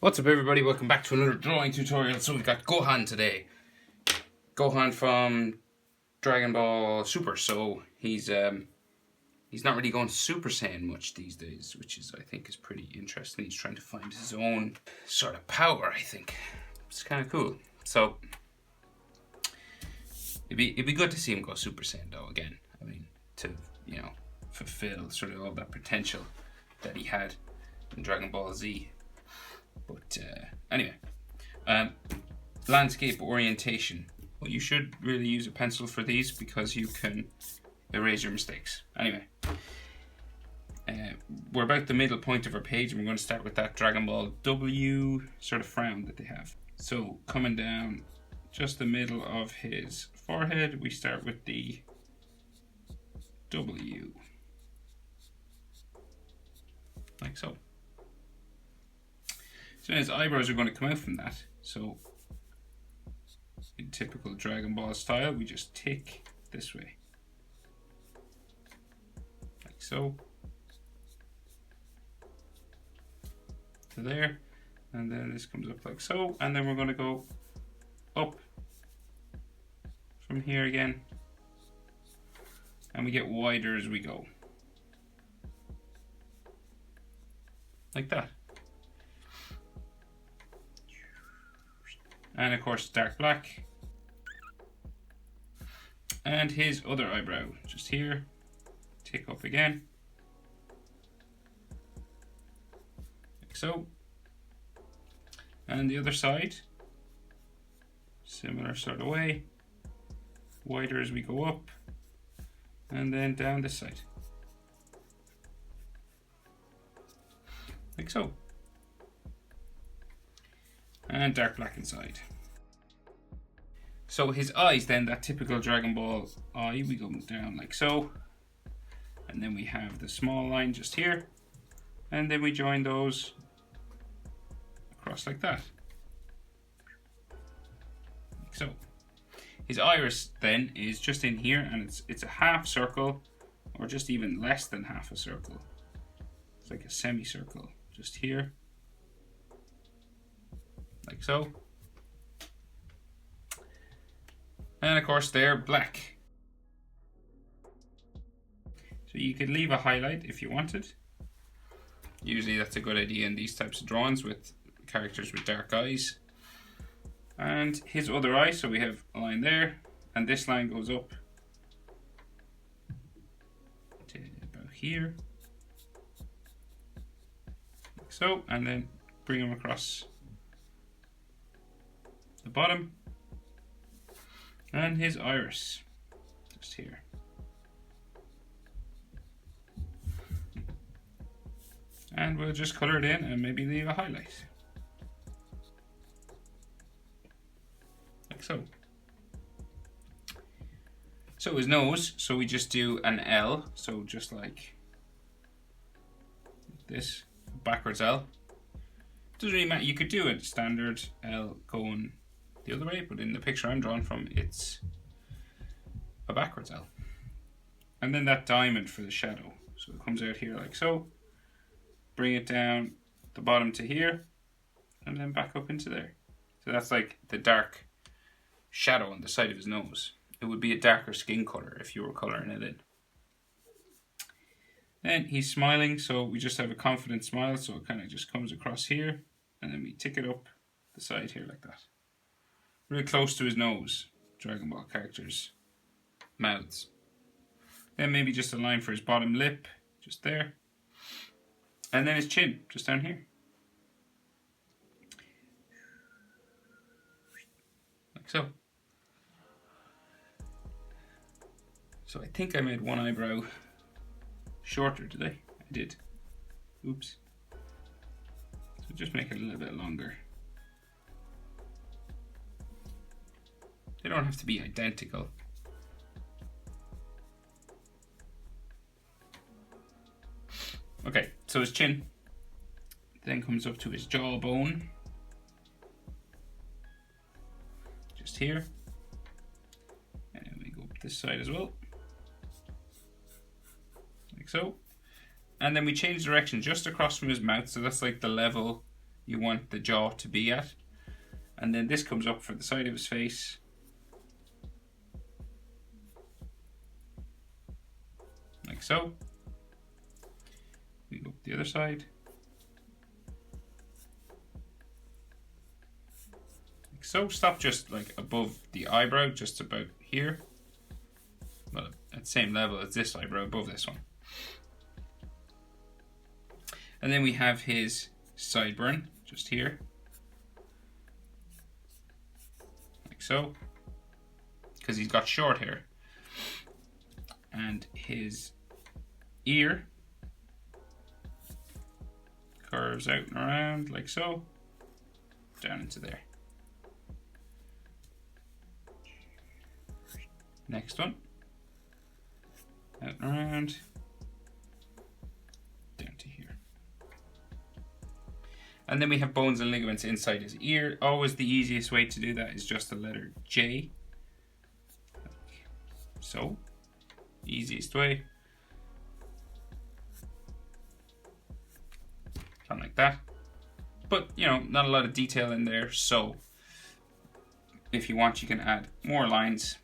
What's up everybody, welcome back to another drawing tutorial. So we've got Gohan today. Gohan from Dragon Ball Super. So he's not really going Super Saiyan much these days, which is I think is pretty interesting. He's trying to find his own sort of power, I think. It's kind of cool. So it'd be good to see him go Super Saiyan though again. I mean, to, you know, fulfill sort of all that potential that he had in Dragon Ball Z. But anyway, landscape orientation. Well, you should really use a pencil for these because you can erase your mistakes. Anyway, we're about the middle point of our page and we're going to start with that Dragon Ball W sort of frown that they have. So coming down just the middle of his forehead, we start with the W. Like so. So his eyebrows are going to come out from that. So in typical Dragon Ball style, we just tick this way. Like so. To there. And then this comes up like so. And then we're going to go up from here again. And we get wider as we go. Like that. And of course dark black. And his other eyebrow, just here, tick up again. Like so. And the other side, similar sort of way, wider as we go up, and then down this side. Like so. And dark black inside. So his eyes then, that typical Dragon Ball eye, we go down like so. And then we have the small line just here. And then we join those across like that. Like so. His iris then is just in here and it's a half circle or just even less than half a circle. It's like a semicircle just here. Like so. And of course they're black. So you could leave a highlight if you wanted. Usually that's a good idea in these types of drawings with characters with dark eyes. And his other eye, so we have a line there, and this line goes up to about here. Like so, and then bring them across the bottom, and his iris just here. And we'll just color it in and maybe leave a highlight. Like so. So his nose, so we just do an L, so just like this, backwards L. Doesn't really matter, you could do a standard L going the other way, but in the picture I'm drawn from, it's a backwards L. And then that diamond for the shadow. So it comes out here like so. Bring it down the bottom to here, and then back up into there. So that's like the dark shadow on the side of his nose. It would be a darker skin color if you were coloring it in. Then he's smiling, so we just have a confident smile, so it kind of just comes across here, and then we tick it up the side here like that. Really close to his nose, Dragon Ball characters' mouths. Then maybe just a line for his bottom lip, just there. And then his chin, just down here. Like so. So I think I made one eyebrow shorter today. I did. Oops. So just make it a little bit longer. They don't have to be identical. Okay, so his chin then comes up to his jawbone. Just here. And we go up this side as well. Like so. And then we change direction just across from his mouth, so that's like the level you want the jaw to be at. And then this comes up for the side of his face. Like so. We go up the other side. Like so. Stop just like above the eyebrow, just about here. Well, at the same level as this eyebrow, above this one. And then we have his sideburn, just here. Like so. Because he's got short hair. And his ear curves out and around like so, down into there. Next one, out and around, down to here. And then we have bones and ligaments inside his ear. Always the easiest way to do that is just the letter J. Like so, easiest way. Something like that. But, you know, not a lot of detail in there, so if you want, you can add more lines.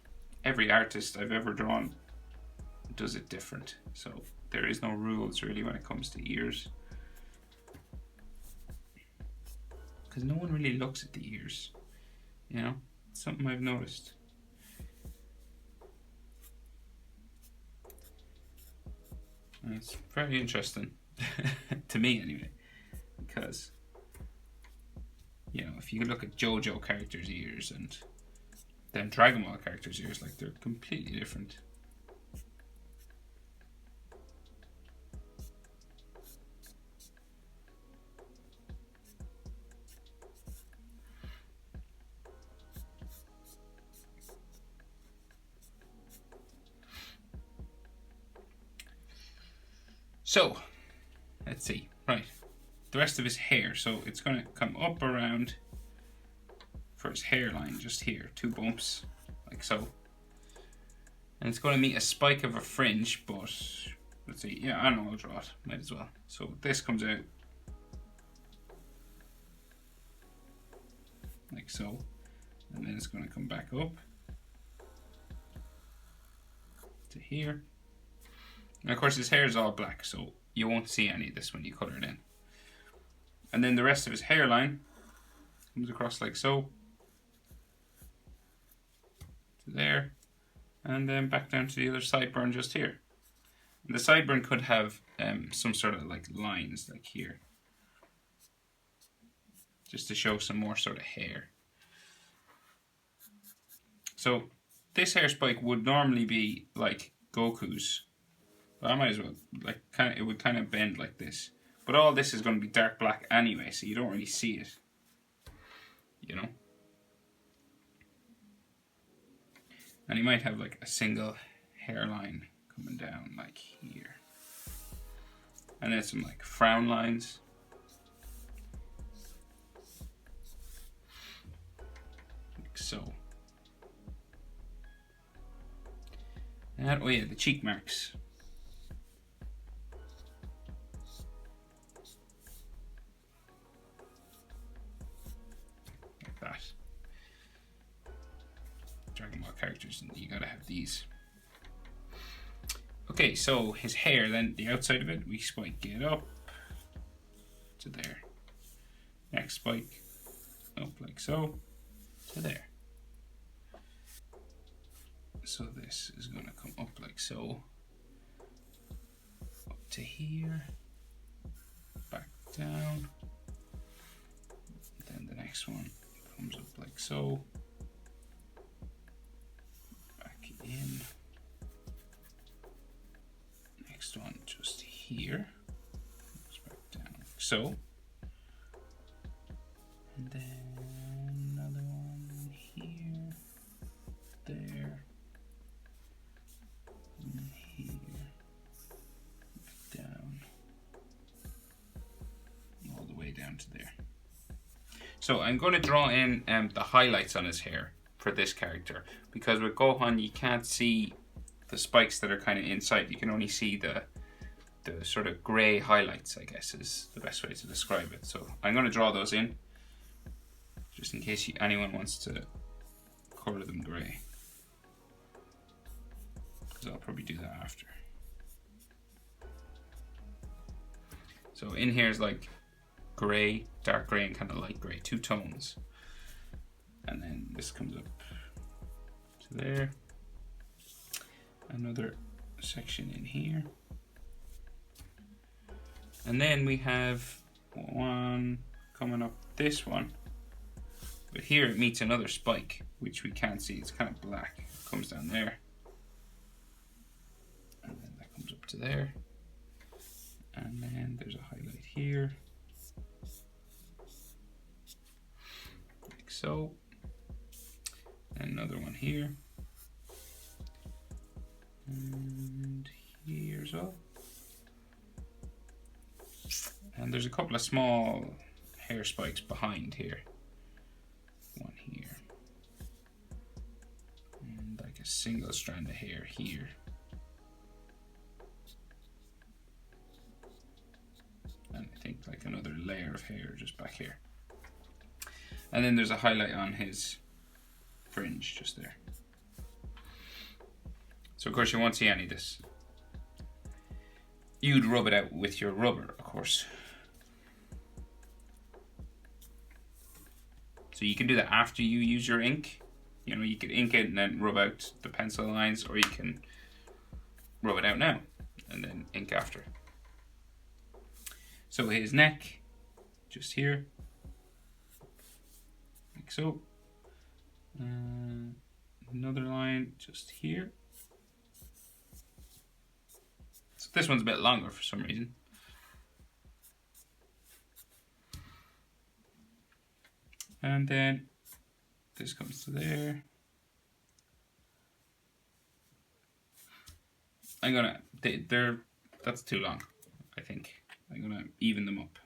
Every artist I've ever drawn does it different, so there is no rules really when it comes to ears. Because no one really looks at the ears, you know? It's something I've noticed. And it's very interesting, to me anyway. Because, you know, if you look at JoJo characters' ears and then Dragonball characters' ears, like, they're completely different. So, let's see, right. The rest of his hair, so it's going to come up around for his hairline, just here, 2 bumps, like so. And it's going to meet a spike of a fringe, but let's see, yeah, I don't know, I'll draw it, might as well. So this comes out like so, and then it's going to come back up to here. And of course his hair is all black, so you won't see any of this when you color it in. And then the rest of his hairline comes across like so, to there, and then back down to the other sideburn just here. And the sideburn could have some sort of like lines like here, just to show some more sort of hair. So this hair spike would normally be like Goku's, but I might as well, like, it would kind of bend like this. But all this is going to be dark black anyway, so you don't really see it, you know? And he might have like a single hairline coming down like here. And then some like frown lines. Like so. And, oh yeah, the cheek marks. That. Dragonball characters, and you gotta have these. Okay, so his hair, then the outside of it, we spike it up to there. Next spike up like so to there. So this is gonna come up like so, up to here, back down. Then the next one comes up like so, back in. Next one just here, goes back down like so. And then another one here, there, and here, down, all the way down to there. So I'm going to draw in the highlights on his hair for this character, because with Gohan you can't see the spikes that are kind of inside. You can only see the the sort of grey highlights, I guess, is the best way to describe it. So I'm going to draw those in, just in case anyone wants to colour them grey, because I'll probably do that after. So in here is like grey, dark grey, and kind of light grey, 2 tones. And then this comes up to there. Another section in here. And then we have one coming up, this one. But here it meets another spike, which we can't see. It's kind of black. It comes down there. And then that comes up to there. And then there's a highlight here. Like so. And another one here. And here as well. And there's a couple of small hair spikes behind here. One here. And like a single strand of hair here. And I think like another layer of hair just back here. And then there's a highlight on his fringe just there. So of course you won't see any of this. You'd rub it out with your rubber, of course. So you can do that after you use your ink. You know, you could ink it and then rub out the pencil lines, or you can rub it out now and then ink after. So his neck, just here, like so. Another line just here. So this one's a bit longer for some reason. And then this comes to there. I'm gonna, that's too long, I think. I'm gonna even them up.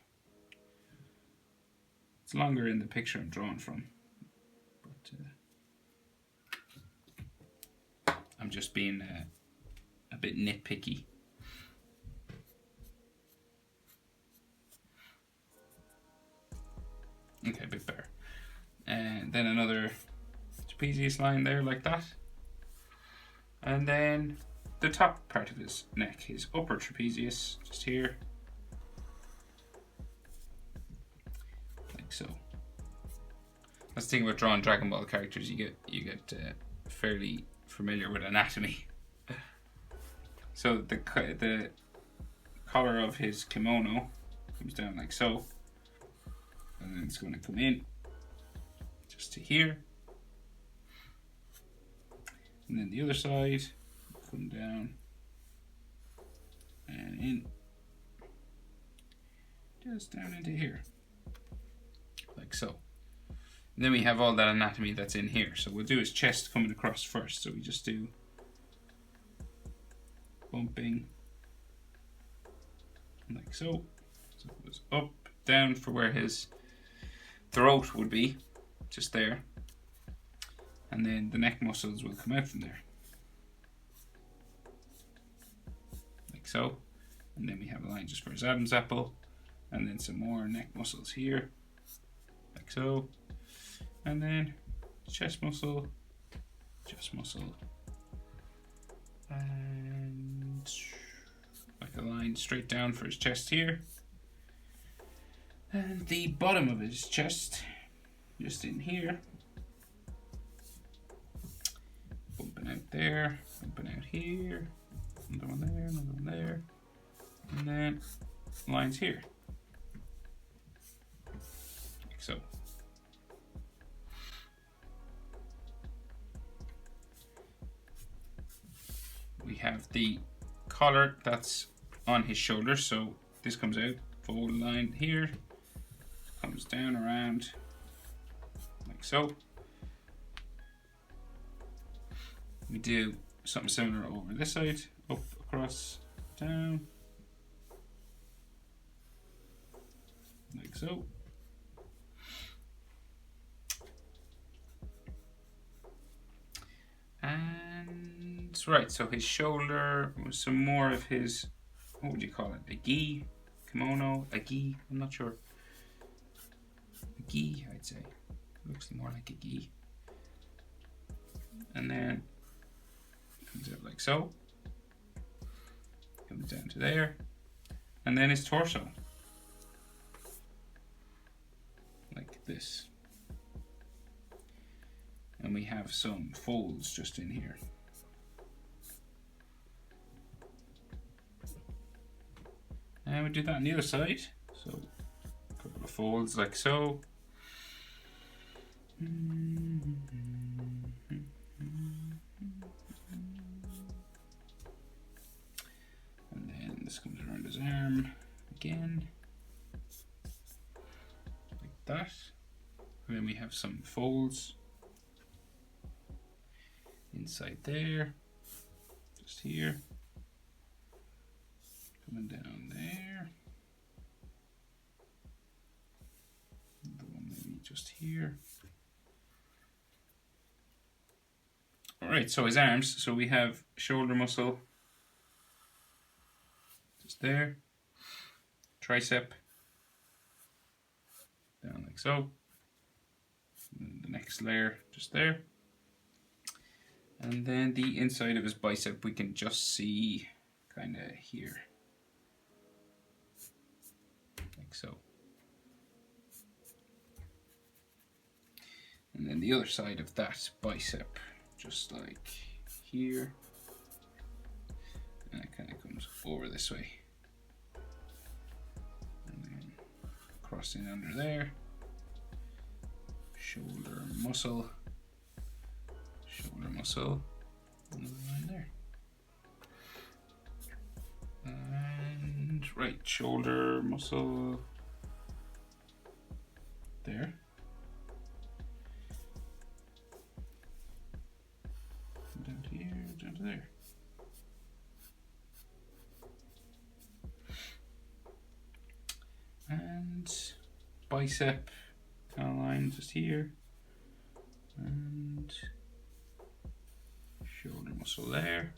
It's longer in the picture I'm drawn from. But I'm just being a bit nitpicky. Okay, a bit better. And then another trapezius line there like that. And then the top part of his neck, his upper trapezius, just here. Like so. That's the thing about drawing Dragon Ball characters, you get fairly familiar with anatomy. So the collar of his kimono comes down like so. And then it's going to come in just to here. And then the other side, come down and in, just down into here, like so. And then we have all that anatomy that's in here. So we'll do his chest coming across first. So we just do bumping, like so. So it goes up, down for where his throat would be, just there, and then the neck muscles will come out from there, like so. And then we have a line just for his Adam's apple, and then some more neck muscles here, like so, and then chest muscle, and like a line straight down for his chest here. And the bottom of his chest, just in here. Bumping out there, bumping out here. Another one there, another one there. And then lines here. Like so. We have the collar that's on his shoulder, so this comes out, fold line here. Comes down around like so. We do something similar over this side, up, across, down, like so. And right, so his shoulder, some more of his what would you call it? A gi? Kimono? A gi? I'm not sure. A gi, I'd say. Looks more like a gi. And then it comes out like so. Comes down to there. And then his torso. Like this. And we have some folds just in here. And we do that on the other side. So a couple of folds like so. And then this comes around his arm again. Like that. And then we have some folds inside there. Just here. Coming down there. The one maybe just here. Alright, so his arms. So we have shoulder muscle just there. Tricep. Down like so. And the next layer just there. And then the inside of his bicep we can just see kind of here. Like so. And then the other side of that bicep, just like here. And it kind of comes over this way. And then crossing under there. Shoulder muscle. Shoulder muscle. Another line there. And right, shoulder muscle there. Down to here, down to there. And bicep kind of line just here. And shoulder muscle there.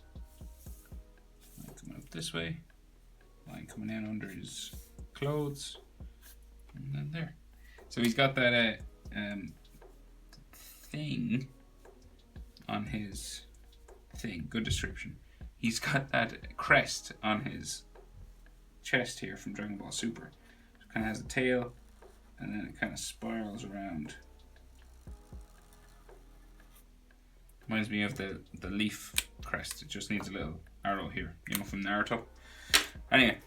Line coming up this way. Line coming in under his clothes. And then there. So he's got that thing on his thing. Good description. He's got that crest on his chest here from Dragon Ball Super. It kind of has a tail, and then it kind of spirals around. Reminds me of the leaf crest. It just needs a little arrow here, you know, from Naruto. Anyway,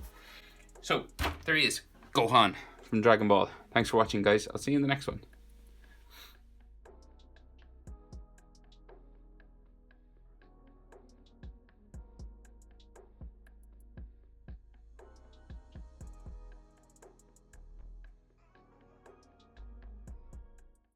so there he is, Gohan from Dragon Ball. Thanks for watching, guys. I'll see you in the next one.